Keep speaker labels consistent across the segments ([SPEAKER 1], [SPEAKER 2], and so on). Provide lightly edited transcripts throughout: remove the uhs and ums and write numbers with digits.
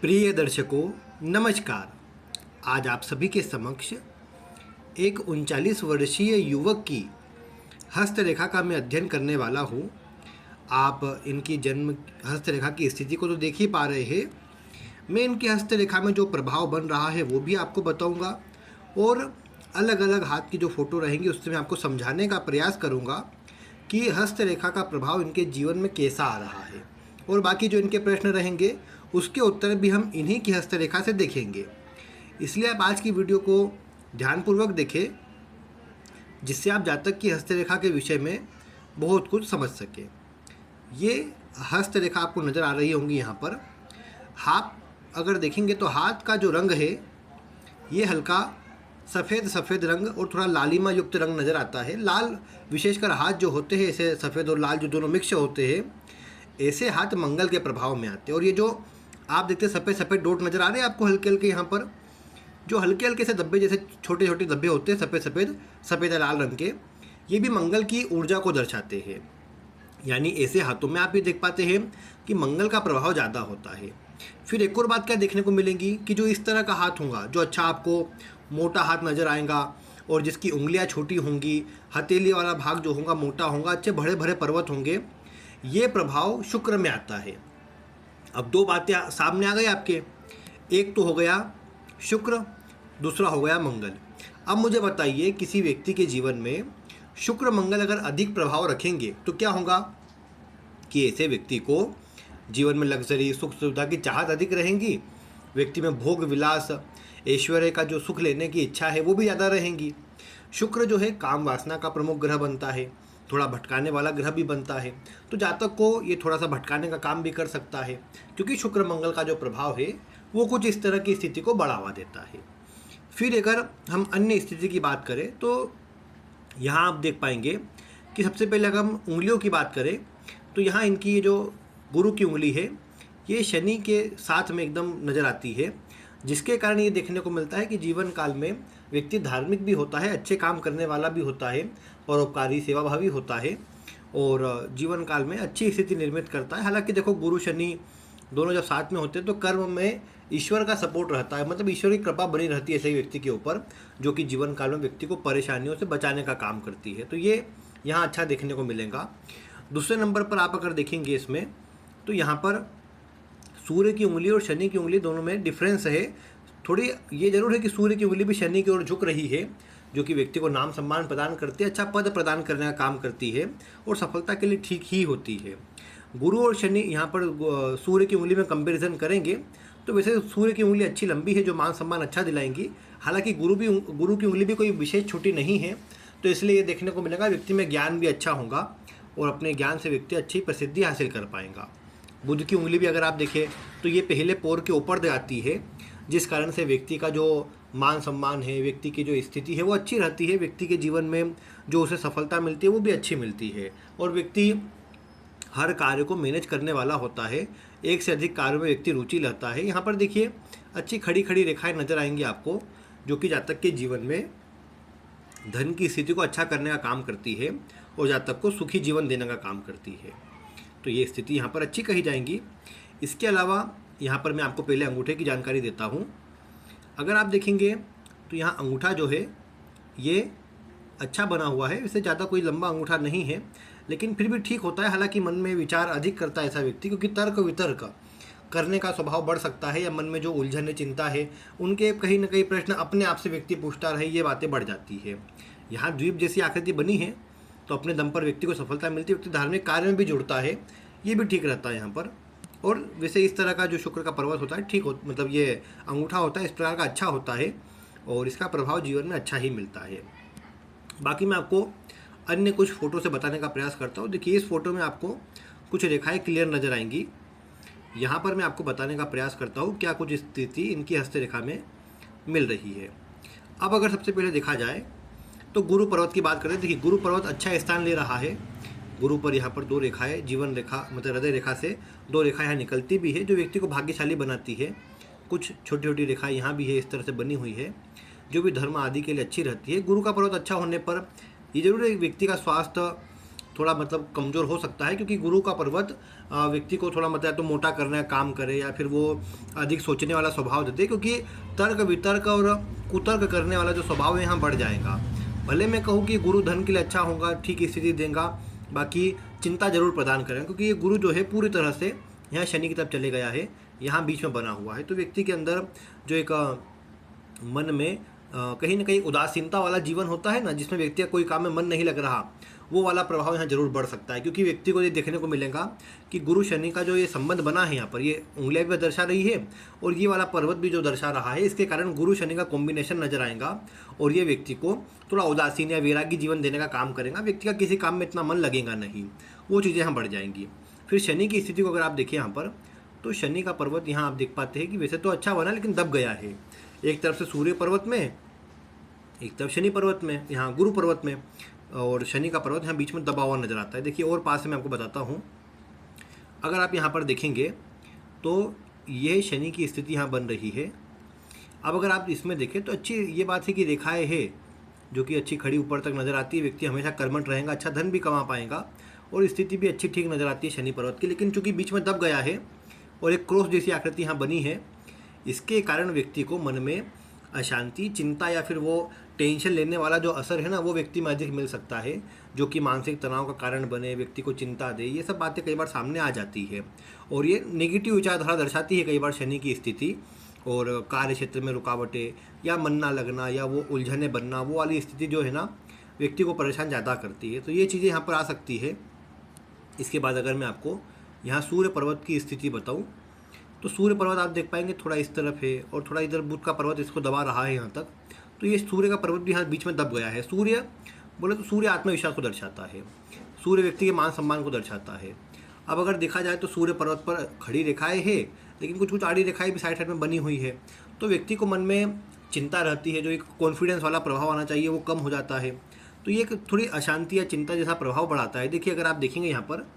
[SPEAKER 1] प्रिय दर्शकों, नमस्कार। आज आप सभी के समक्ष एक 39 वर्षीय युवक की हस्तरेखा का मैं अध्ययन करने वाला हूँ। आप इनकी जन्म हस्तरेखा की स्थिति को तो देख ही पा रहे हैं। मैं इनकी हस्तरेखा में जो प्रभाव बन रहा है वो भी आपको बताऊंगा और अलग अलग हाथ की जो फोटो रहेंगी उससे मैं आपको समझाने का प्रयास करूंगा कि हस्तरेखा का प्रभाव इनके जीवन में कैसा आ रहा है। और बाकी जो इनके प्रश्न रहेंगे उसके उत्तर भी हम इन्हीं की हस्तरेखा से देखेंगे। इसलिए आप आज की वीडियो को ध्यानपूर्वक देखें, जिससे आप जातक की हस्तरेखा के विषय में बहुत कुछ समझ सकें। ये हस्तरेखा आपको नज़र आ रही होंगी यहाँ पर। हाथ अगर देखेंगे तो हाथ का जो रंग है ये हल्का सफ़ेद सफ़ेद रंग और थोड़ा लालिमा युक्त रंग नज़र आता है। लाल विशेषकर हाथ जो होते हैं ऐसे सफ़ेद और लाल जो दोनों मिक्स होते हैं, ऐसे हाथ मंगल के प्रभाव में आते हैं। और ये जो आप देखते हैं सफ़ेद सफ़ेद डॉट नज़र आ रहे हैं आपको हल्के हल्के यहाँ पर, जो हल्के हल्के से धब्बे जैसे छोटे छोटे धब्बे होते हैं सफ़ेद सफ़ेद सफ़ेद लाल रंग के, ये भी मंगल की ऊर्जा को दर्शाते हैं। यानी ऐसे हाथों में आप ये देख पाते हैं कि मंगल का प्रभाव ज़्यादा होता है। फिर एक और बात क्या देखने को मिलेंगी कि जो इस तरह का हाथ होगा, जो अच्छा आपको मोटा हाथ नज़र आएगा और जिसकी उंगलियां छोटी होंगी, हथेली वाला भाग जो होगा मोटा होगा, अच्छे बड़े भरे पर्वत होंगे, ये प्रभाव शुक्र में आता है। अब दो बातें सामने आ गई आपके, एक तो हो गया शुक्र, दूसरा हो गया मंगल। अब मुझे बताइए, किसी व्यक्ति के जीवन में शुक्र मंगल अगर अधिक प्रभाव रखेंगे तो क्या होगा कि ऐसे व्यक्ति को जीवन में लग्जरी सुख सुविधा की चाहत अधिक रहेंगी, व्यक्ति में भोग विलास ऐश्वर्य का जो सुख लेने की इच्छा है वो भी ज़्यादा रहेंगी। शुक्र जो है काम वासना का प्रमुख ग्रह बनता है, थोड़ा भटकाने वाला ग्रह भी बनता है, तो जातक को ये थोड़ा सा भटकाने का काम भी कर सकता है, क्योंकि शुक्र मंगल का जो प्रभाव है वो कुछ इस तरह की स्थिति को बढ़ावा देता है। फिर अगर हम अन्य स्थिति की बात करें तो यहाँ आप देख पाएंगे कि सबसे पहले अगर हम उंगलियों की बात करें तो यहाँ इनकी ये जो गुरु की उंगली है ये शनि के साथ में एकदम नज़र आती है, जिसके कारण ये देखने को मिलता है कि जीवन काल में व्यक्ति धार्मिक भी होता है, अच्छे काम करने वाला भी होता है, परोपकारी सेवाभावी होता है और जीवन काल में अच्छी स्थिति निर्मित करता है। हालांकि देखो, गुरु शनि दोनों जब साथ में होते हैं तो कर्म में ईश्वर का सपोर्ट रहता है, मतलब ईश्वर की कृपा बनी रहती है ऐसे व्यक्ति के ऊपर, जो कि जीवन काल में व्यक्ति को परेशानियों से बचाने का काम करती है। तो ये यहाँ अच्छा देखने को मिलेगा। दूसरे नंबर पर आप अगर देखेंगे इसमें तो यहाँ पर सूर्य की उंगली और शनि की उंगली दोनों में डिफरेंस है। थोड़ी ये जरूर है कि सूर्य की उंगली भी शनि की ओर झुक रही है, जो कि व्यक्ति को नाम सम्मान प्रदान करती है, अच्छा पद प्रदान करने का काम करती है और सफलता के लिए ठीक ही होती है। गुरु और शनि यहाँ पर सूर्य की उंगली में कंपैरिजन करेंगे तो वैसे सूर्य की उंगली अच्छी लंबी है जो मान सम्मान अच्छा दिलाएंगी। हालांकि गुरु की उंगली भी कोई विशेष छोटी नहीं है, तो इसलिए ये देखने को मिलेगा व्यक्ति में ज्ञान भी अच्छा होगा और अपने ज्ञान से व्यक्ति अच्छी प्रसिद्धि हासिल कर पाएगा। बुध की उंगली भी अगर आप देखें तो ये पहले पोर के ऊपर आती है, जिस कारण से व्यक्ति का जो मान सम्मान है, व्यक्ति की जो स्थिति है वो अच्छी रहती है, व्यक्ति के जीवन में जो उसे सफलता मिलती है वो भी अच्छी मिलती है और व्यक्ति हर कार्य को मैनेज करने वाला होता है, एक से अधिक कार्य में व्यक्ति रुचि लेता है। यहाँ पर देखिए अच्छी खड़ी खड़ी रेखाएं नजर आएंगी आपको, जो कि जातक के जीवन में धन की स्थिति को अच्छा करने का काम करती है और जातक को सुखी जीवन देने का काम करती है। तो ये स्थिति यहाँ पर अच्छी कही जाएंगी। इसके अलावा यहाँ पर मैं आपको पहले अंगूठे की जानकारी देता हूँ। अगर आप देखेंगे तो यहाँ अंगूठा जो है ये अच्छा बना हुआ है, इससे ज़्यादा कोई लंबा अंगूठा नहीं है, लेकिन फिर भी ठीक होता है। हालांकि मन में विचार अधिक करता है ऐसा व्यक्ति, क्योंकि तर्क वितर्क करने का स्वभाव बढ़ सकता है, या मन में जो उलझन है, चिंता है, उनके कहीं ना कहीं प्रश्न अपने आप से व्यक्ति पूछता रहे, ये बातें बढ़ जाती है। यहाँ द्वीप जैसी आकृति बनी है तो अपने दम पर व्यक्ति को सफलता मिलती है, व्यक्ति धार्मिक कार्य में भी जुड़ता है, ये भी ठीक रहता है यहाँ पर। और वैसे इस तरह का जो शुक्र का पर्वत होता है ठीक हो, मतलब ये अंगूठा होता है इस प्रकार का अच्छा होता है और इसका प्रभाव जीवन में अच्छा ही मिलता है। बाकी मैं आपको अन्य कुछ फ़ोटो से बताने का प्रयास करता हूँ। देखिए, इस फोटो में आपको कुछ रेखाएं क्लियर नज़र आएंगी। यहाँ पर मैं आपको बताने का प्रयास करता हूँ क्या कुछ स्थिति इनकी हस्तरेखा में मिल रही है। अब अगर सबसे पहले देखा जाए तो गुरु पर्वत की बात करें। देखिए, गुरु पर्वत अच्छा स्थान ले रहा है। गुरु पर यहाँ पर दो रेखाएं, जीवन रेखा मतलब हृदय रेखा से दो रेखा यहाँ निकलती भी है, जो व्यक्ति को भाग्यशाली बनाती है। कुछ छोटी छोटी रेखाएं यहाँ भी है, इस तरह से बनी हुई है, जो भी धर्म आदि के लिए अच्छी रहती है। गुरु का पर्वत अच्छा होने पर ये जरूर है व्यक्ति का स्वास्थ्य थोड़ा मतलब कमज़ोर हो सकता है, क्योंकि गुरु का पर्वत व्यक्ति को थोड़ा मतलब तो मोटा करने का काम करे या फिर वो अधिक सोचने वाला स्वभाव देते, क्योंकि तर्क वितर्क और कुतर्क करने वाला जो स्वभाव है यहाँ बढ़ जाएगा। भले मैं कहूँ कि गुरु धन के लिए अच्छा होगा, ठीक स्थिति देगा, बाकी चिंता जरूर प्रदान करें, क्योंकि ये गुरु जो है पूरी तरह से यहाँ शनि की तरफ चले गया है, यहाँ बीच में बना हुआ है। तो व्यक्ति के अंदर जो एक मन में कहीं ना कहीं उदासीनता वाला जीवन होता है ना, जिसमें व्यक्ति का कोई काम में मन नहीं लग रहा, वो वाला प्रभाव यहाँ जरूर बढ़ सकता है। क्योंकि व्यक्ति को ये देखने को मिलेगा कि गुरु शनि का जो ये संबंध बना है, यहाँ पर ये उंगलियाँ भी दर्शा रही है और ये वाला पर्वत भी जो दर्शा रहा है, इसके कारण गुरु शनि का कॉम्बिनेशन नजर आएगा और ये व्यक्ति को थोड़ा उदासीन या वैरागी जीवन देने का काम करेगा। व्यक्ति का किसी काम में इतना मन लगेगा नहीं, वो चीज़ें यहाँ बढ़ जाएंगी। फिर शनि की स्थिति को अगर आप देखिए यहाँ पर, तो शनि का पर्वत यहाँ आप देख पाते हैं कि वैसे तो अच्छा बना लेकिन दब गया है। एक तरफ से सूर्य पर्वत में, एक तरफ शनि पर्वत में, यहाँ गुरु पर्वत में, और शनि का पर्वत यहाँ बीच में दबा हुआ नजर आता है। देखिए और पास से मैं आपको बताता हूँ, अगर आप यहाँ पर देखेंगे तो ये शनि की स्थिति यहाँ बन रही है। अब अगर आप इसमें देखें तो अच्छी ये बात है कि रेखाएं है जो कि अच्छी खड़ी ऊपर तक नजर आती है। व्यक्ति हमेशा कर्मठ रहेगा, अच्छा धन भी कमा पाएगा और स्थिति भी अच्छी ठीक नजर आती है शनि पर्वत की। लेकिन चूंकि बीच में दब गया है और एक क्रॉस जैसी आकृति यहाँ बनी है, इसके कारण व्यक्ति को मन में अशांति, चिंता या फिर वो टेंशन लेने वाला जो असर है ना, वो व्यक्ति में अधिक मिल सकता है, जो कि मानसिक तनाव का कारण बने, व्यक्ति को चिंता दे। ये सब बातें कई बार सामने आ जाती है और ये नेगेटिव विचारधारा दर्शाती है कई बार शनि की स्थिति। और कार्य क्षेत्र में रुकावटें या मन ना लगना या वो उलझने बनना, वो वाली स्थिति जो है ना, व्यक्ति को परेशान ज़्यादा करती है। तो ये चीज़ें यहाँ पर आ सकती है। इसके बाद अगर मैं आपको यहाँ सूर्य पर्वत की स्थिति बताऊँ, तो सूर्य पर्वत आप देख पाएंगे थोड़ा इस तरफ है और थोड़ा इधर बुध का पर्वत इसको दबा रहा है यहाँ तक। तो ये सूर्य का पर्वत भी यहाँ बीच में दब गया है। सूर्य बोले तो सूर्य आत्मविश्वास को दर्शाता है, सूर्य व्यक्ति के मान सम्मान को दर्शाता है। अब अगर देखा जाए तो सूर्य पर्वत पर खड़ी रेखाएं है, लेकिन कुछ कुछ आड़ी रेखाएं भी साइड साइड में बनी हुई है। तो व्यक्ति को मन में चिंता रहती है, जो एक कॉन्फिडेंस वाला प्रभाव आना चाहिए वो कम हो जाता है। तो ये एक थोड़ी अशांति या चिंता जैसा प्रभाव बढ़ाता है। देखिए अगर आप देखेंगे यहाँ पर,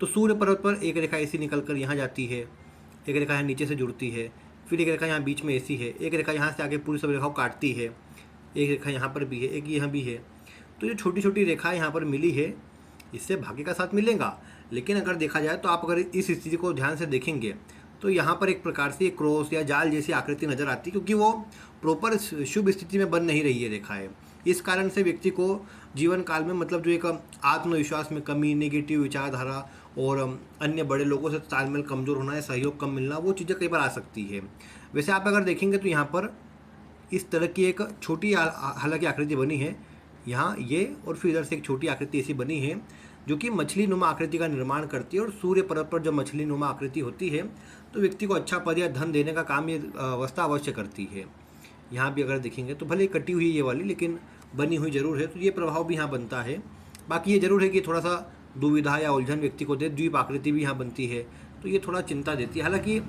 [SPEAKER 1] तो सूर्य पर्वत पर एक रेखा ऐसी निकल कर यहाँ जाती है, एक रेखा यहाँ नीचे से जुड़ती है, फिर एक रेखा यहाँ बीच में ऐसी है, एक रेखा यहाँ से आगे पूरी सब रेखाओं काटती है, एक रेखा यहाँ पर भी है, एक यहाँ भी है। तो ये छोटी छोटी रेखाएं यहाँ पर मिली है, इससे भाग्य का साथ मिलेगा। लेकिन अगर देखा जाए तो आप अगर इस स्थिति को ध्यान से देखेंगे तो यहाँ पर एक प्रकार से क्रॉस या जाल जैसी आकृति नजर आती है, क्योंकि वो प्रॉपर शुभ स्थिति में बन नहीं रही है रेखाएं। इस कारण से व्यक्ति को जीवन काल में मतलब जो एक आत्मविश्वास में कमी, नेगेटिव विचारधारा और अन्य बड़े लोगों से तालमेल कमज़ोर होना या सहयोग कम मिलना, वो चीज़ें कई बार आ सकती है। वैसे आप अगर देखेंगे तो यहाँ पर इस तरह की एक छोटी हालांकि आकृति बनी है यहाँ ये, और फिर इधर से एक छोटी आकृति ऐसी बनी है जो कि मछली नुमा आकृति का निर्माण करती है। और सूर्य पर्वत पर जब मछली नुमा आकृति होती है तो व्यक्ति को अच्छा पद या धन देने का काम ये अवस्था अवश्य करती है। यहाँ भी अगर देखेंगे तो भले कटी हुई ये वाली, लेकिन बनी हुई जरूर है, तो ये प्रभाव भी यहाँ बनता है। बाकी ये जरूर है कि थोड़ा सा दुविधा या उलझन व्यक्ति को दे। द्वीप आकृति भी यहाँ बनती है, तो ये थोड़ा चिंता देती है। हालांकि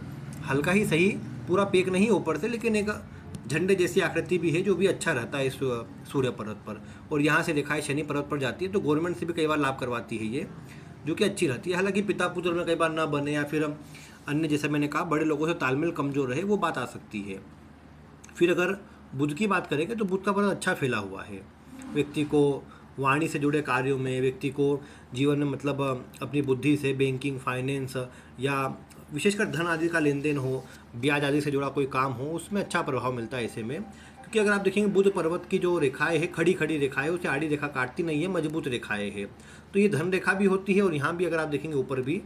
[SPEAKER 1] हल्का ही सही, पूरा पेक नहीं ऊपर से, लेकिन एक झंडे जैसी आकृति भी है जो भी अच्छा रहता है इस सूर्य पर्वत पर। और यहाँ से रेखाएं शनि पर्वत पर जाती है तो गवर्नमेंट से भी कई बार लाभ करवाती है ये, जो कि अच्छी रहती है। हालांकि पिता पुत्र में कई बार ना बने या फिर अन्य, जैसे मैंने कहा, बड़े लोगों से तालमेल कमजोर रहे, वो बात आ सकती है। फिर अगर बुध की बात करेंगे तो बुध का पर्वत अच्छा फैला हुआ है। व्यक्ति को वाणी से जुड़े कार्यों में, व्यक्ति को जीवन में मतलब अपनी बुद्धि से बैंकिंग, फाइनेंस या विशेषकर धन आदि का लेन देन हो, ब्याज आदि से जुड़ा कोई काम हो, उसमें अच्छा प्रभाव मिलता है ऐसे में। क्योंकि अगर आप देखेंगे बुध पर्वत की जो रेखाएं है, खड़ी खड़ी रेखाएं, उसे आड़ी रेखा काटती नहीं है, मजबूत रेखाएं है। तो ये धन रेखा भी होती है और यहाँ भी अगर आप देखेंगे ऊपर भी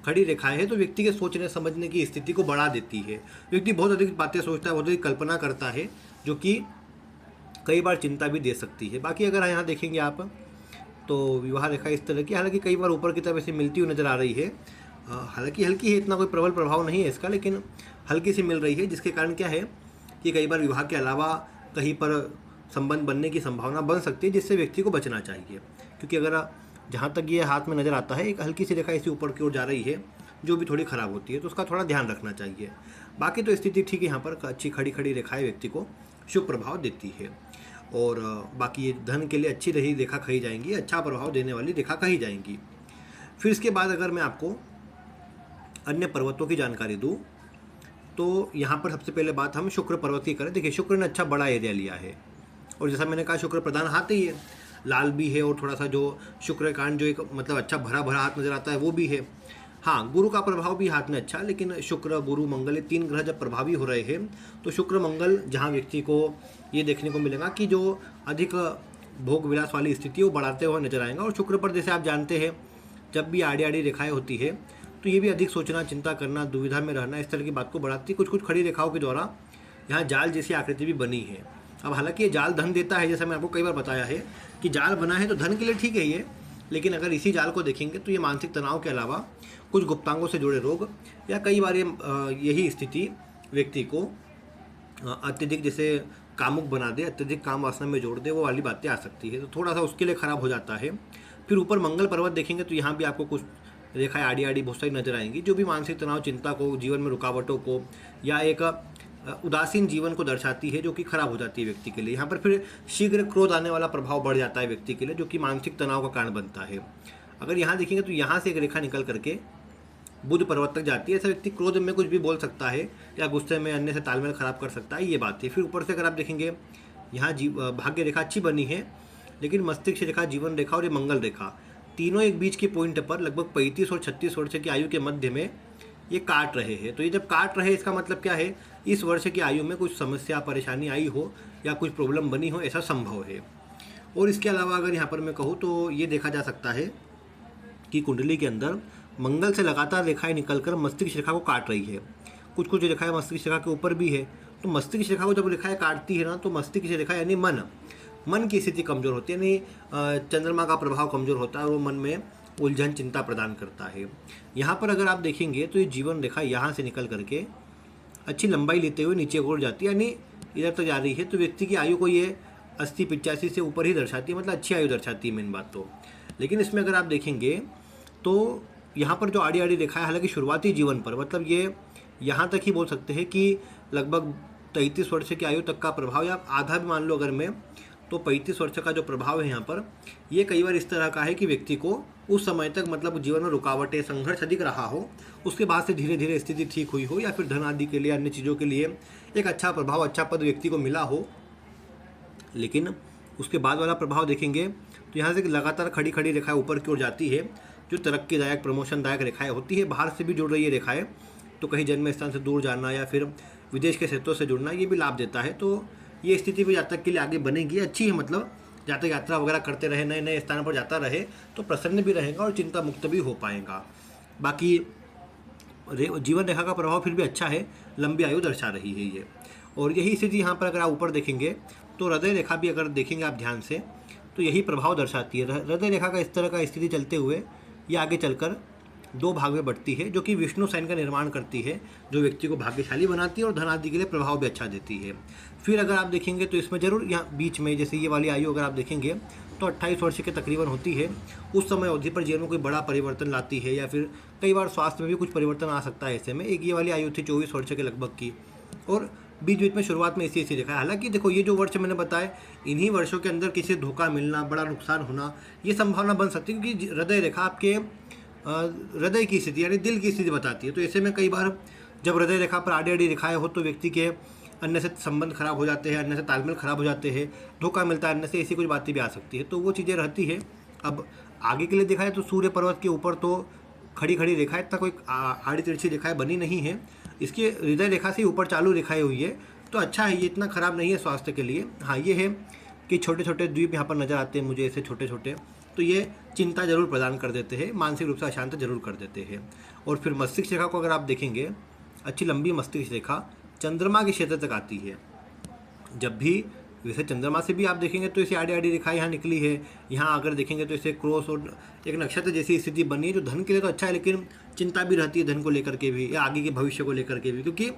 [SPEAKER 1] खड़ी रेखाएं है, तो व्यक्ति के सोचने समझने की स्थिति को बढ़ा देती है। व्यक्ति बहुत अधिक बातें सोचता है, बहुत अधिक कल्पना करता है, जो कि कई बार चिंता भी दे सकती है। बाकी अगर यहाँ देखेंगे आप तो विवाह रेखा इस तरह की, हालांकि कई बार ऊपर की तरफ ऐसे मिलती हुई नजर आ रही है। हालांकि हल्की है, इतना कोई प्रबल प्रभाव नहीं है इसका, लेकिन हल्की सी मिल रही है, जिसके कारण क्या है कि कई बार विवाह के अलावा कहीं पर संबंध बनने की संभावना बन सकती है, जिससे व्यक्ति को बचना चाहिए। क्योंकि अगर जहाँ तक ये हाथ में नज़र आता है एक हल्की सी रेखा इसी ऊपर की ओर जा रही है, जो भी थोड़ी ख़राब होती है, तो उसका थोड़ा ध्यान रखना चाहिए। बाकी तो स्थिति ठीक है, यहाँ पर अच्छी खड़ी खड़ी रेखाएं व्यक्ति को शुभ प्रभाव देती है। और बाकी ये धन के लिए अच्छी रही रेखा कही जाएंगी, अच्छा प्रभाव देने वाली रेखा कही जाएंगी। फिर इसके बाद अगर मैं आपको अन्य पर्वतों की जानकारी दूँ तो यहाँ पर सबसे पहले बात हम शुक्र पर्वत की करें। देखिए शुक्र ने अच्छा बड़ा एरिया लिया है, और जैसा मैंने कहा शुक्र प्रधान हाथ ही है। लाल भी है और थोड़ा सा जो शुक्र कांड जो एक मतलब अच्छा भरा भरा हाथ नजर आता है वो भी है। हाँ, गुरु का प्रभाव भी हाथ में अच्छा, लेकिन शुक्र गुरु मंगल ये 3 ग्रह जब प्रभावी हो रहे हैं तो शुक्र मंगल जहाँ व्यक्ति को ये देखने को मिलेगा कि जो अधिक भोग विलास वाली स्थिति वो बढ़ाते हुए नजर आएगा। और शुक्र पर जैसे आप जानते हैं जब भी आड़ी आड़ी रेखाएं होती है तो ये भी अधिक सोचना, चिंता करना, दुविधा में रहना, इस तरह की बात को बढ़ाती है। कुछ कुछ खड़ी रेखाओं के द्वारा यहाँ जाल जैसी आकृति भी बनी है। अब हालांकि ये जाल धन देता है, जैसा मैं आपको कई बार बताया है कि जाल बना है तो धन के लिए ठीक है ये, लेकिन अगर इसी जाल को देखेंगे तो ये मानसिक तनाव के अलावा कुछ गुप्तांगों से जुड़े रोग या कई बार यही स्थिति व्यक्ति को अत्यधिक जैसे कामुक बना दे, अत्यधिक काम वासना में जोड़ दे, वो वाली बातें आ सकती है। तो थोड़ा सा उसके लिए खराब हो जाता है। फिर ऊपर मंगल पर्वत देखेंगे तो यहाँ भी आपको कुछ रेखाएं आड़ी आड़ी बहुत सारी नजर आएंगी जो भी मानसिक तनाव, चिंता को, जीवन में रुकावटों को या एक उदासीन जीवन को दर्शाती है जो कि खराब हो जाती है व्यक्ति के लिए। यहाँ पर फिर शीघ्र क्रोध आने वाला प्रभाव बढ़ जाता है व्यक्ति के लिए जो कि मानसिक तनाव का कारण बनता है। अगर यहाँ देखेंगे तो यहाँ से एक रेखा निकल करके बुध पर्वत तक जाती है। ऐसा व्यक्ति क्रोध में कुछ भी बोल सकता है या गुस्से में अन्य से तालमेल खराब कर सकता है, ये बात है। फिर ऊपर से अगर आप देखेंगे यहाँ भाग्य रेखा अच्छी बनी है, लेकिन मस्तिष्क रेखा, जीवन रेखा और ये मंगल रेखा तीनों एक बीच के पॉइंट पर लगभग 35 और 36 वर्ष की आयु के मध्य में ये काट रहे हैं। तो ये जब काट रहे हैं इसका मतलब क्या है, इस वर्ष की आयु में कुछ समस्या, परेशानी आई हो या कुछ प्रॉब्लम बनी हो, ऐसा संभव है। और इसके अलावा अगर यहाँ पर मैं कहूँ तो ये देखा जा सकता है कि कुंडली के अंदर मंगल से लगातार रेखाएं निकलकर मस्तिष्क रेखा को काट रही है। कुछ कुछ रेखाएं मस्तिष्क रेखा के ऊपर भी है। तो मस्तिष्क रेखा को जब रेखाएं काटती है ना तो मस्तिष्क रेखा यानी मन की स्थिति कमजोर होती है, यानी चंद्रमा का प्रभाव कमजोर होता है और वो मन में उलझन, चिंता प्रदान करता है। यहाँ पर अगर आप देखेंगे तो ये जीवन रेखा यहाँ से निकल करके अच्छी लंबाई लेते हुए नीचे की ओर जाती है, यानी इधर तक जा रही है। तो व्यक्ति की आयु को ये 80-85 से ऊपर ही दर्शाती है, मतलब अच्छी आयु दर्शाती है मेन बात तो। लेकिन इसमें अगर आप देखेंगे तो यहाँ पर जो आड़ी आड़ी रेखा है, हालांकि शुरुआती जीवन पर मतलब ये यहाँ तक ही बोल सकते हैं कि लगभग 33 वर्ष की आयु तक का प्रभाव, या आधा भी मान लो अगर मैं, तो 35 वर्ष का जो प्रभाव है यहाँ पर ये कई बार इस तरह का है कि व्यक्ति को उस समय तक मतलब जीवन में रुकावटें, संघर्ष अधिक रहा हो, उसके बाद से धीरे धीरे स्थिति ठीक हुई हो या फिर धन आदि के लिए, अन्य चीज़ों के लिए एक अच्छा प्रभाव, अच्छा पद व्यक्ति को मिला हो। लेकिन उसके बाद वाला प्रभाव देखेंगे तो यहाँ से लगातार खड़ी खड़ी रेखाएं ऊपर की ओर जाती है जो तरक्कीदायक, प्रमोशनदायक रेखाएं होती है। बाहर से भी जुड़ रही है रेखाएं, तो कहीं जन्म स्थान से दूर जाना या फिर विदेश के क्षेत्रों से जुड़ना, ये भी लाभ देता है। तो ये स्थिति भी जातक के लिए आगे बनेगी, अच्छी है। मतलब जातक यात्रा वगैरह करते रहे, नए नए स्थानों पर जाता रहे तो प्रसन्न भी रहेगा और चिंता मुक्त भी हो पाएगा। बाकी जीवन रेखा का प्रभाव फिर भी अच्छा है, लंबी आयु दर्शा रही है ये। और यही स्थिति यहाँ पर अगर आप ऊपर देखेंगे तो हृदय रेखा भी अगर देखेंगे आप ध्यान से तो यही प्रभाव दर्शाती है। हृदय रेखा का इस तरह का स्थिति चलते हुए ये आगे चलकर 2 भाग में बढ़ती है जो कि विष्णु साइन का निर्माण करती है, जो व्यक्ति को भाग्यशाली बनाती है और धन आदि के लिए प्रभाव भी अच्छा देती है। फिर अगर आप देखेंगे तो इसमें जरूर यहाँ बीच में जैसे ये वाली आयु अगर आप देखेंगे तो 28 वर्ष के तकरीबन होती है। उस समय अवधि पर जीवन में कोई बड़ा परिवर्तन लाती है या फिर कई बार स्वास्थ्य में भी कुछ परिवर्तन आ सकता है। ऐसे में एक ये वाली आयु थी 24 वर्ष के लगभग की, और बीच बीच में शुरुआत में ऐसी देखा है। हालांकि देखो ये जो वर्ष मैंने बताए, इन्हीं वर्षों के अंदर किसी धोखा मिलना, बड़ा नुकसान होना, ये संभावना बन सकती है, क्योंकि हृदय रेखा आपके हृदय की स्थिति यानी दिल की स्थिति बताती है। तो ऐसे में कई बार जब हृदय रेखा पर आड़ी आड़ी रेखाएं हो तो व्यक्ति के अन्य से संबंध खराब हो जाते हैं, अन्य से तालमेल खराब हो जाते हैं, धोखा मिलता है अन्य से, ऐसी कुछ बातें भी आ सकती है। तो वो चीज़ें रहती है। अब आगे के लिए देखा है तो सूर्य पर्वत के ऊपर तो खड़ी खड़ी रेखाएं, इतना कोई आड़ी तिरछी रेखाएं बनी नहीं है। इसके हृदय रेखा से ऊपर चालू रेखाएं हुई है, तो अच्छा है, ये इतना ख़राब नहीं है स्वास्थ्य के लिए। हाँ, ये है कि छोटे छोटे द्वीप यहाँ पर नज़र आते हैं मुझे, ऐसे छोटे छोटे, तो ये चिंता जरूर प्रदान कर देते हैं, मानसिक रूप से अशांत जरूर कर देते हैं। और फिर मस्तिष्क रेखा को अगर आप देखेंगे, अच्छी लंबी मस्तिष्क रेखा चंद्रमा के क्षेत्र तक आती है। जब भी वैसे चंद्रमा से भी आप देखेंगे तो इसे आड़ी आड़ी रेखा यहाँ निकली है। यहाँ अगर देखेंगे तो इसे क्रॉस और एक नक्षत्र जैसी स्थिति बनी है, जो धन के लिए तो अच्छा है, लेकिन चिंता भी रहती है धन को लेकर के भी या आगे के भविष्य को लेकर के भी, क्योंकि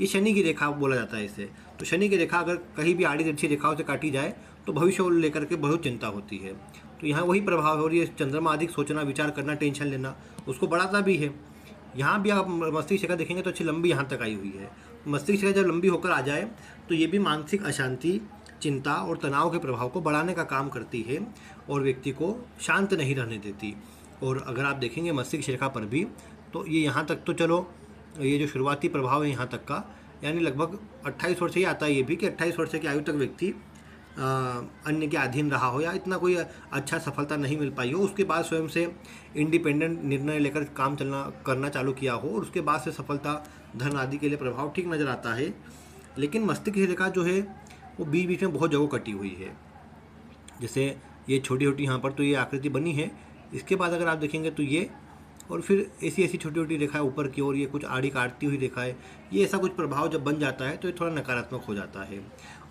[SPEAKER 1] ये शनि की रेखा बोला जाता है इसे। तो शनि की रेखा अगर कहीं भी आड़ी तिरछी रेखाओं से काटी जाए तो भविष्य को लेकर के बहुत चिंता होती है। तो यहाँ वही प्रभाव हो रही है, चंद्रमा अधिक सोचना, विचार करना, टेंशन लेना, उसको बढ़ाता भी है। यहाँ भी आप मस्तिष्क रेखा देखेंगे तो अच्छी लंबी यहाँ तक आई हुई है। मस्तिष्क रेखा जब लंबी होकर आ जाए तो ये भी मानसिक अशांति, चिंता और तनाव के प्रभाव को बढ़ाने का काम करती है और व्यक्ति को शांत नहीं रहने देती। और अगर आप देखेंगे मस्तिष्क रेखा पर भी तो ये यहाँ तक तो चलो, ये जो शुरुआती प्रभाव है यहाँ तक का, यानी लगभग 28 वर्ष ही आता है ये भी, कि 28 वर्ष की आयु तक व्यक्ति अन्य के अधीन रहा हो या इतना कोई अच्छा सफलता नहीं मिल पाई हो, उसके बाद स्वयं से इंडिपेंडेंट निर्णय लेकर काम चलना करना चालू किया हो और उसके बाद से सफलता, धन आदि के लिए प्रभाव ठीक नज़र आता है। लेकिन मस्तिष्क की रेखा जो है वो बीच बीच में बहुत जगह कटी हुई है। जैसे ये छोटी छोटी यहाँ पर तो ये आकृति बनी है, इसके बाद अगर आप देखेंगे तो ये, और फिर ऐसी ऐसी छोटी छोटी रेखाएं ऊपर की ओर, ये कुछ आड़ी काटती हुई रेखाएं, ये ऐसा कुछ प्रभाव जब बन जाता है तो ये थोड़ा नकारात्मक हो जाता है।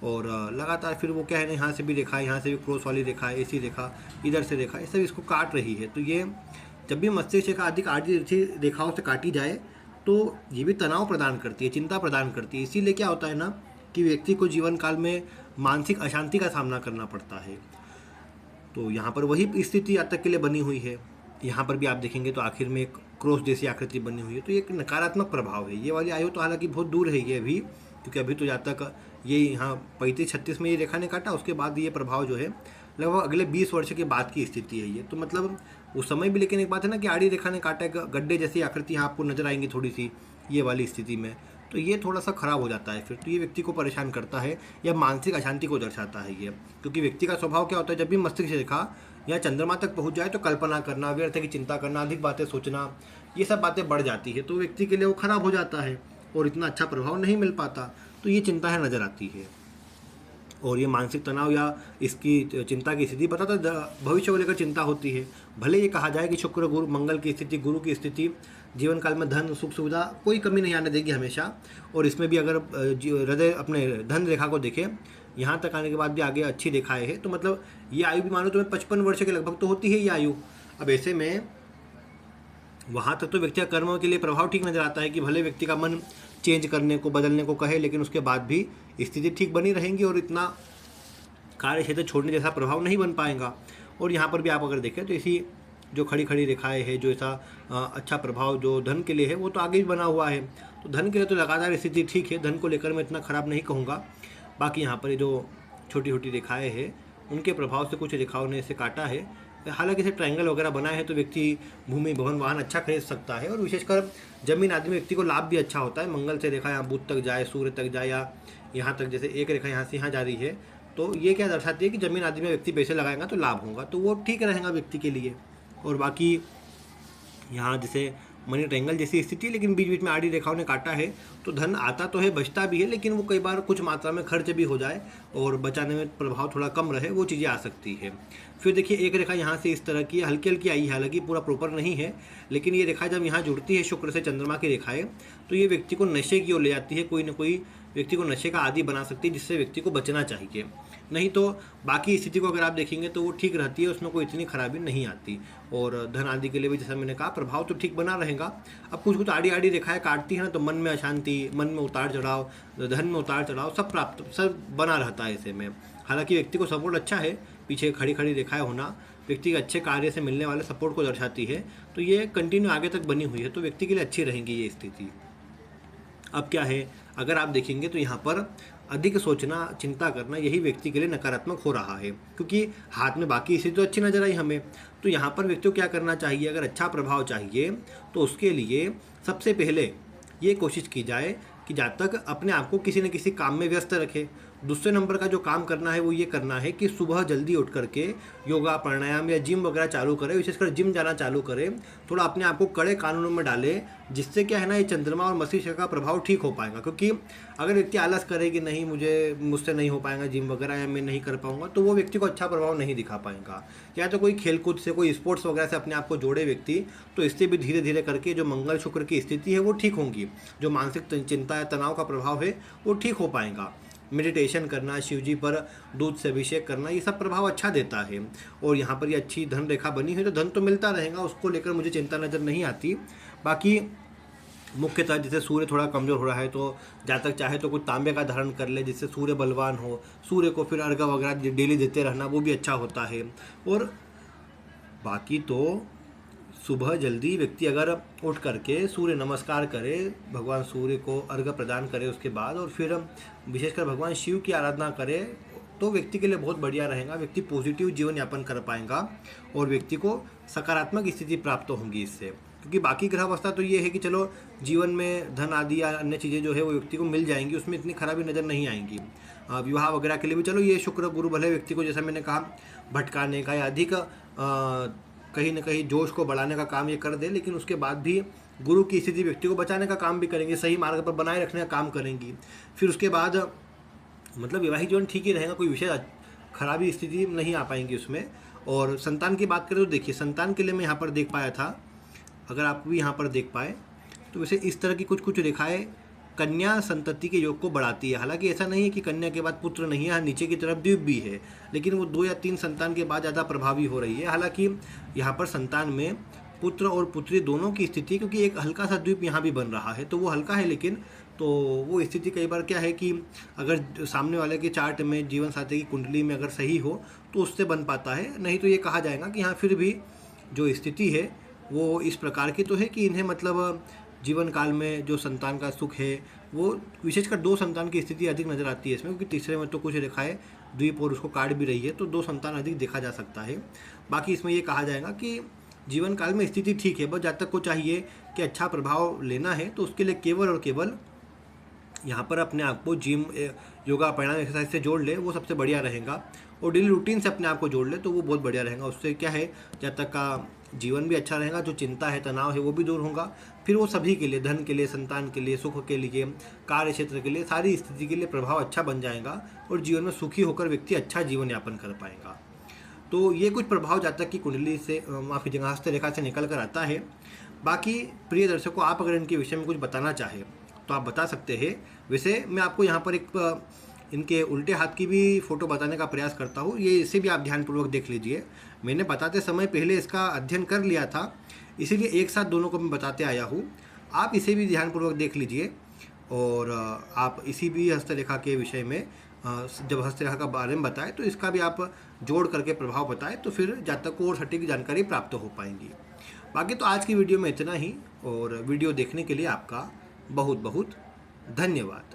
[SPEAKER 1] और लगातार फिर वो क्या है ना, यहाँ से भी रेखा, यहाँ से भी क्रॉस वाली रेखा, ऐसी रेखा, इधर से रेखा, ये सब इसको काट रही है। तो ये जब भी मस्तिष्क रेखा अधिक आड़ी रेखाओं से काटी जाए तो ये भी तनाव प्रदान करती है, चिंता प्रदान करती है। इसीलिए क्या होता है ना कि व्यक्ति को जीवन काल में मानसिक अशांति का सामना करना पड़ता है। तो यहाँ पर वही स्थिति आज तक के लिए बनी हुई है। यहाँ पर भी आप देखेंगे तो आखिर में एक क्रॉस जैसी आकृति बनी हुई है, तो ये एक नकारात्मक प्रभाव है। ये वाली आयु तो हालांकि बहुत दूर है ये अभी, क्योंकि अभी तो जब तक ये यहाँ 35-36 में ये रेखा ने काटा, उसके बाद ये प्रभाव जो है लगभग अगले 20 वर्ष के बाद की स्थिति है ये। तो मतलब उस समय भी, लेकिन एक बात है ना कि आड़ी रेखा ने काटा, गड्ढे जैसी आकृति यहाँ आपको नजर आएंगी थोड़ी सी ये वाली स्थिति में, तो ये थोड़ा सा खराब हो जाता है फिर। तो ये व्यक्ति को परेशान करता है या मानसिक अशांति को दर्शाता है ये, क्योंकि व्यक्ति का स्वभाव क्या होता है, जब भी मस्तिष्क रेखा या चंद्रमा तक पहुंच जाए तो कल्पना करना, व्यर्थ की चिंता करना, अधिक बातें सोचना, ये सब बातें बढ़ जाती है। तो व्यक्ति के लिए वो खराब हो जाता है और इतना अच्छा प्रभाव नहीं मिल पाता। तो ये चिंता है नज़र आती है। और ये मानसिक तनाव या इसकी चिंता की स्थिति पता तो भविष्य को लेकर चिंता होती है। भले ये कहा जाए कि शुक्र गुरु मंगल की स्थिति, गुरु की स्थिति जीवन काल में धन सुख सुविधा कोई कमी नहीं आने देगी हमेशा। और इसमें भी अगर हृदय अपने धन रेखा को देखें, यहाँ तक आने के बाद भी आगे अच्छी रेखाएं है, तो मतलब ये आयु भी मानो तो 55 वर्ष के लगभग तो होती है ये आयु। अब ऐसे में वहाँ तक तो व्यक्ति का कर्म के लिए प्रभाव ठीक नजर आता है कि भले व्यक्ति का मन चेंज करने को, बदलने को कहे, लेकिन उसके बाद भी स्थिति ठीक बनी रहेंगी और इतना कार्य क्षेत्र छोड़ने जैसा प्रभाव नहीं बन पाएगा। और यहाँ पर भी आप अगर देखें तो इसी जो खड़ी खड़ी रेखाएं है, जो ऐसा अच्छा प्रभाव जो धन के लिए है वो तो आगे भी बना हुआ है। तो धन के लिए तो लगातार स्थिति ठीक है, धन को लेकर मैं इतना खराब नहीं कहूँगा। बाकी यहाँ पर जो छोटी छोटी रेखाएँ हैं उनके प्रभाव से कुछ रेखाओं ने इसे काटा है। हालांकि इसे ट्रायंगल वगैरह बनाए हैं तो व्यक्ति भूमि भवन वाहन अच्छा खरीद सकता है, और विशेषकर जमीन आदि में व्यक्ति को लाभ भी अच्छा होता है। मंगल से रेखा यहाँ बुध तक जाए, सूर्य तक जाए, या यहाँ तक जैसे एक रेखा यहाँ से यहाँ जा रही है, तो ये क्या दर्शाती है कि जमीन आदि में व्यक्ति पैसे लगाएगा तो लाभ होगा, तो वो ठीक रहेगा व्यक्ति के लिए। और बाकी यहाँ जैसे मनी ट्रायंगल जैसी स्थिति, लेकिन बीच बीच में आड़ी रेखाओं ने काटा है, तो धन आता तो है, बचता भी है, लेकिन वो कई बार कुछ मात्रा में खर्च भी हो जाए और बचाने में प्रभाव थोड़ा कम रहे, वो चीज़ें आ सकती है। फिर देखिए एक रेखा यहाँ से इस तरह की हल्की हल्की आई है, हालांकि पूरा प्रॉपर नहीं है, लेकिन ये रेखा जब यहाँ जुड़ती है शुक्र से चंद्रमा की रेखाएं, तो ये व्यक्ति को नशे की ओर ले जाती है, कोई ना कोई व्यक्ति को नशे का आदी बना सकती है, जिससे व्यक्ति को बचना चाहिए। नहीं तो बाकी स्थिति को अगर आप देखेंगे तो वो ठीक रहती है, उसमें कोई इतनी खराबी नहीं आती। और धन आदि के लिए भी जैसा मैंने कहा प्रभाव तो ठीक बना रहेगा। अब कुछ कुछ आड़ी आड़ी रेखाएं काटती है ना, तो मन में अशांति, मन में उतार चढ़ाव, धन में उतार चढ़ाव सब बना रहता है ऐसे में। हालांकि व्यक्ति को सपोर्ट अच्छा है, पीछे खड़ी खड़ी रेखाएं होना व्यक्ति के अच्छे कार्य से मिलने वाले सपोर्ट को दर्शाती है, तो ये कंटिन्यू आगे तक बनी हुई है, तो व्यक्ति के लिए अच्छी रहेंगी ये स्थिति। अब क्या है, अगर आप देखेंगे तो यहाँ पर अधिक सोचना, चिंता करना, यही व्यक्ति के लिए नकारात्मक हो रहा है, क्योंकि हाथ में बाकी स्थिति तो अच्छी नजर आई हमें। तो यहाँ पर व्यक्ति को क्या करना चाहिए, अगर अच्छा प्रभाव चाहिए तो उसके लिए सबसे पहले ये कोशिश की जाए कि जब तक अपने आप को किसी न किसी काम में व्यस्त रखे। दूसरे नंबर का जो काम करना है वो ये करना है कि सुबह जल्दी उठ करके योगा, प्राणायाम या जिम वगैरह चालू करें, विशेषकर जिम जाना चालू करें, थोड़ा अपने आप को कड़े कानूनों में डालें, जिससे क्या है ना, ये चंद्रमा और मस्तिष्क का प्रभाव ठीक हो पाएगा। क्योंकि अगर व्यक्ति आलस करे कि नहीं मुझसे नहीं हो पाएगा जिम वगैरह, या मैं नहीं कर पाऊंगा, तो वो व्यक्ति को अच्छा प्रभाव नहीं दिखा पाएगा। या तो कोई खेलकूद से, कोई स्पोर्ट्स वगैरह से अपने आप को जोड़े व्यक्ति, तो इससे भी धीरे धीरे करके जो मंगल शुक्र की स्थिति है वो ठीक होंगी, जो मानसिक चिंता या तनाव का प्रभाव है वो ठीक हो पाएगा। मेडिटेशन करना, शिव जी पर दूध से अभिषेक करना, ये सब प्रभाव अच्छा देता है। और यहाँ पर ये अच्छी धन रेखा बनी है, तो धन तो मिलता रहेगा, उसको लेकर मुझे चिंता नज़र नहीं आती। बाकी मुख्यतः जैसे सूर्य थोड़ा कमज़ोर हो रहा है, तो जहाँ तक चाहे तो कुछ तांबे का धारण कर ले, जिससे सूर्य बलवान हो। सूर्य को फिर अर्घ्य वगैरह डेली देते रहना, वो भी अच्छा होता है। और बाकी तो सुबह जल्दी व्यक्ति अगर उठ करके सूर्य नमस्कार करे, भगवान सूर्य को अर्घ्य प्रदान करे उसके बाद, और फिर विशेषकर भगवान शिव की आराधना करे, तो व्यक्ति के लिए बहुत बढ़िया रहेगा। व्यक्ति पॉजिटिव जीवन यापन कर पाएगा और व्यक्ति को सकारात्मक स्थिति प्राप्त होगी इससे। क्योंकि बाकी ग्रहावस्था तो ये है कि चलो जीवन में धन आदि या अन्य चीज़ें जो है वो व्यक्ति को मिल जाएंगी, उसमें इतनी खराबी नज़र नहीं आएंगी। विवाह वगैरह के लिए भी चलो ये शुक्र गुरु भले व्यक्ति को, जैसा मैंने कहा, भटकाने का या अधिक कहीं ना कहीं जोश को बढ़ाने का काम ये कर दे, लेकिन उसके बाद भी गुरु की स्थिति व्यक्ति को बचाने का काम भी करेंगे, सही मार्ग पर बनाए रखने का काम करेंगी। फिर उसके बाद मतलब वैवाहिक जीवन ठीक ही रहेगा, कोई विशेष खराबी स्थिति नहीं आ पाएंगी उसमें। और संतान की बात करें तो देखिए, संतान के लिए मैं यहाँ पर देख पाया था, अगर आप भी यहाँ पर देख पाए तो वैसे इस तरह की कुछ कुछ रेखाएं कन्या संतति के योग को बढ़ाती है। हालांकि ऐसा नहीं है कि कन्या के बाद पुत्र नहीं है, यहाँ नीचे की तरफ द्वीप भी है, लेकिन वो 2 या 3 संतान के बाद ज़्यादा प्रभावी हो रही है। हालांकि यहाँ पर संतान में पुत्र और पुत्री दोनों की स्थिति, क्योंकि एक हल्का सा द्वीप यहाँ भी बन रहा है, तो वो हल्का है, लेकिन तो वो स्थिति कई बार क्या है कि अगर सामने वाले के चार्ट में जीवन साथी की कुंडली में अगर सही हो तो उससे बन पाता है, नहीं तो ये कहा जाएगा कि हाँ फिर भी जो स्थिति है वो इस प्रकार की तो है कि इन्हें मतलब जीवन काल में जो संतान का सुख है वो विशेषकर 2 संतान की स्थिति अधिक नज़र आती है इसमें, क्योंकि तीसरे में तो कुछ रेखाएं द्वीप और उसको काट भी रही है, तो 2 संतान अधिक देखा जा सकता है। बाकी इसमें ये कहा जाएगा कि जीवन काल में स्थिति ठीक है, बस जब तक को चाहिए कि अच्छा प्रभाव लेना है तो उसके लिए केवल और केवल यहाँ पर अपने आप को जिम, योगा, प्राणायाम, एक्सरसाइज से जोड़ ले, वो सबसे बढ़िया रहेगा। और डेली रूटीन से अपने आप को जोड़ ले तो वो बहुत बढ़िया रहेगा। उससे क्या है, जब तक का जीवन भी अच्छा रहेगा, जो चिंता है, तनाव है, वो भी दूर होगा। फिर वो सभी के लिए, धन के लिए, संतान के लिए, सुख के लिए, कार्य क्षेत्र के लिए, सारी स्थिति के लिए प्रभाव अच्छा बन जाएगा और जीवन में सुखी होकर व्यक्ति अच्छा जीवन यापन कर पाएगा। तो ये कुछ प्रभाव जातक की कुंडली से, माफी कीजिएगा, हस्त रेखा से निकल कर आता है। बाकी प्रिय दर्शकों, आप अगर इनके विषय में कुछ बताना चाहें तो आप बता सकते हैं। वैसे मैं आपको यहाँ पर एक इनके उल्टे हाथ की भी फोटो बताने का प्रयास करता हूँ, ये इसे भी आप ध्यानपूर्वक देख लीजिए। मैंने बताते समय पहले इसका अध्ययन कर लिया था, इसीलिए एक साथ दोनों को मैं बताते आया हूँ। आप इसे भी ध्यानपूर्वक देख लीजिए और आप इसी भी हस्तरेखा के विषय में जब हस्तरेखा का बारे में बताएं तो इसका भी आप जोड़ करके प्रभाव बताएं, तो फिर जातक को और सटीक जानकारी प्राप्त हो पाएंगी। बाकी तो आज की वीडियो में इतना ही, और वीडियो देखने के लिए आपका बहुत बहुत धन्यवाद।